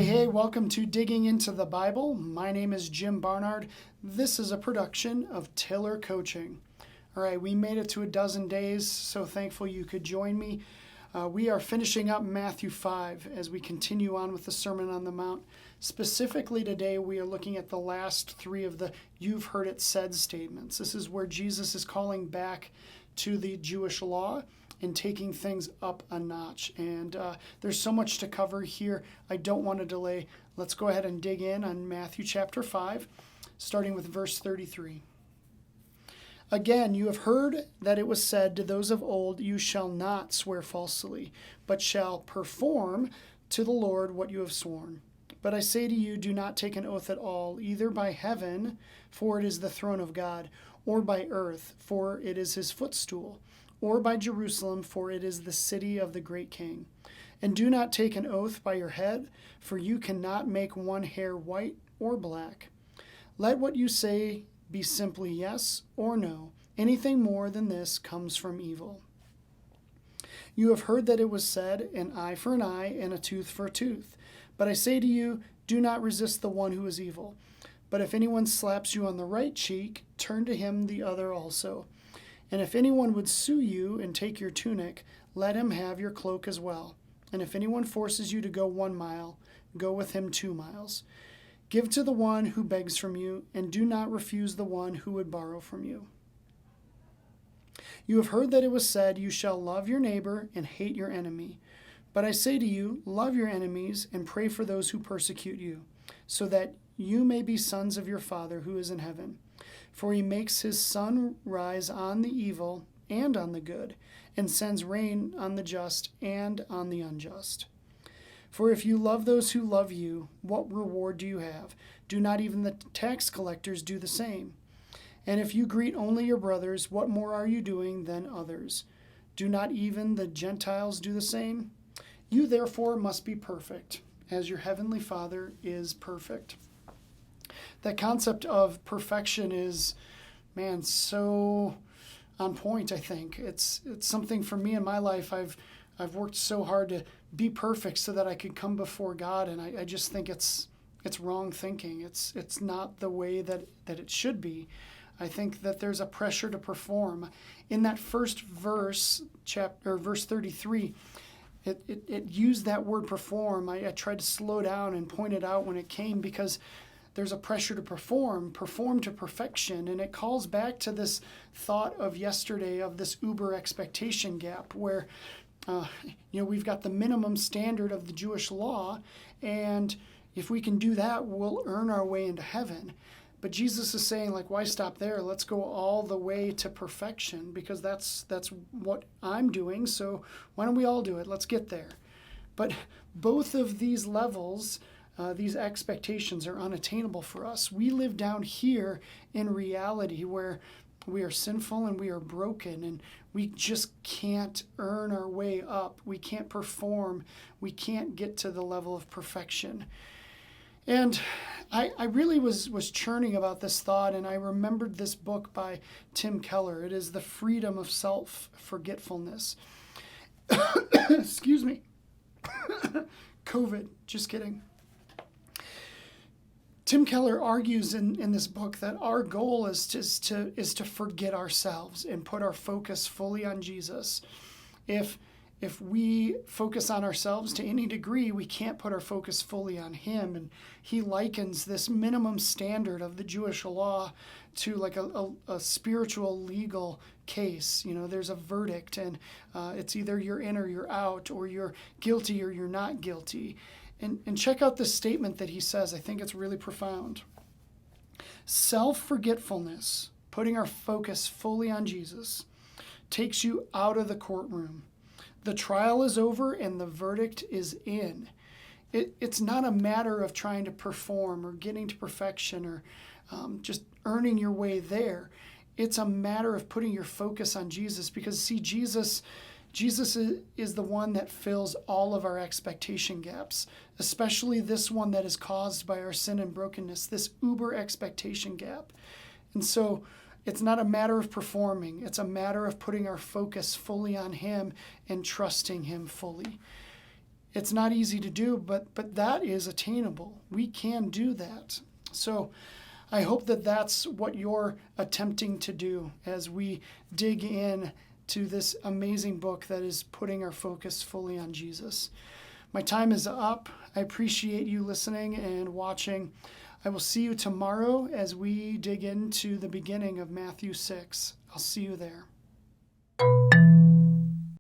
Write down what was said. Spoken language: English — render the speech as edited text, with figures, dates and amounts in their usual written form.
Hey, welcome to Digging into the Bible. My name is Jim Barnard. This is a production of Tiller Coaching. All right, we made it to a dozen days, so thankful you could join me. We are finishing up Matthew 5 as we continue on with the Sermon on the Mount. Specifically today, we are looking at the last three of the "you've heard it said" statements. This is where Jesus is calling back to the Jewish law and taking things up a notch. And there's so much to cover here. I don't want to delay. Let's go ahead and dig in on Matthew chapter 5, starting with verse 33. Again, you have heard that it was said to those of old, you shall not swear falsely, but shall perform to the Lord what you have sworn. But I say to you, do not take an oath at all, either by heaven, for it is the throne of God, or by earth, for it is his footstool, or by Jerusalem, for it is the city of the great king. And do not take an oath by your head, for you cannot make one hair white or black. Let what you say be simply yes or no. Anything more than this comes from evil. You have heard that it was said, an eye for an eye and a tooth for a tooth. But I say to you, do not resist the one who is evil. But if anyone slaps you on the right cheek, turn to him the other also. And if anyone would sue you and take your tunic, let him have your cloak as well. And if anyone forces you to go 1 mile, go with him 2 miles. Give to the one who begs from you, and do not refuse the one who would borrow from you. You have heard that it was said, you shall love your neighbor and hate your enemy. But I say to you, love your enemies and pray for those who persecute you, so that you may be sons of your Father who is in heaven. For he makes his sun rise on the evil and on the good, and sends rain on the just and on the unjust. For if you love those who love you, what reward do you have? Do not even the tax collectors do the same? And if you greet only your brothers, what more are you doing than others? Do not even the Gentiles do the same? You therefore must be perfect, as your heavenly Father is perfect. That concept of perfection is, so on point, I think. It's something for me in my life. I've worked so hard to be perfect so that I could come before God, and I just think it's wrong thinking. It's not the way that it should be. I think that there's a pressure to perform. In that first verse, verse 33, it used that word perform. I tried to slow down and point it out when it came, because there's a pressure to perform to perfection. And it calls back to this thought of yesterday of this uber expectation gap where, we've got the minimum standard of the Jewish law. And if we can do that, we'll earn our way into heaven. But Jesus is saying, why stop there? Let's go all the way to perfection, because that's what I'm doing. So why don't we all do it? Let's get there. But both of these levels, these expectations, are unattainable for us. We live down here in reality where we are sinful and we are broken, and we just can't earn our way up. We can't perform. We can't get to the level of perfection. And I really was churning about this thought, and I remembered this book by Tim Keller. It is The Freedom of Self-Forgetfulness. Excuse me. COVID, just kidding. Tim Keller argues in this book that our goal is to forget ourselves and put our focus fully on Jesus. If we focus on ourselves to any degree, we can't put our focus fully on him. And he likens this minimum standard of the Jewish law to a spiritual legal case. There's a verdict, and it's either you're in or you're out, or you're guilty or you're not guilty. And check out this statement that he says. I think it's really profound. Self-forgetfulness, putting our focus fully on Jesus, takes you out of the courtroom. The trial is over and the verdict is in. It's not a matter of trying to perform or getting to perfection or just earning your way there. It's a matter of putting your focus on Jesus, because, see, Jesus is the one that fills all of our expectation gaps, especially this one that is caused by our sin and brokenness, this uber expectation gap. And so it's not a matter of performing. It's a matter of putting our focus fully on him and trusting him fully. It's not easy to do, but that is attainable. We can do that. So I hope that that's what you're attempting to do as we dig in to this amazing book that is putting our focus fully on Jesus. My time is up. I appreciate you listening and watching. I will see you tomorrow as we dig into the beginning of Matthew 6. I'll see you there.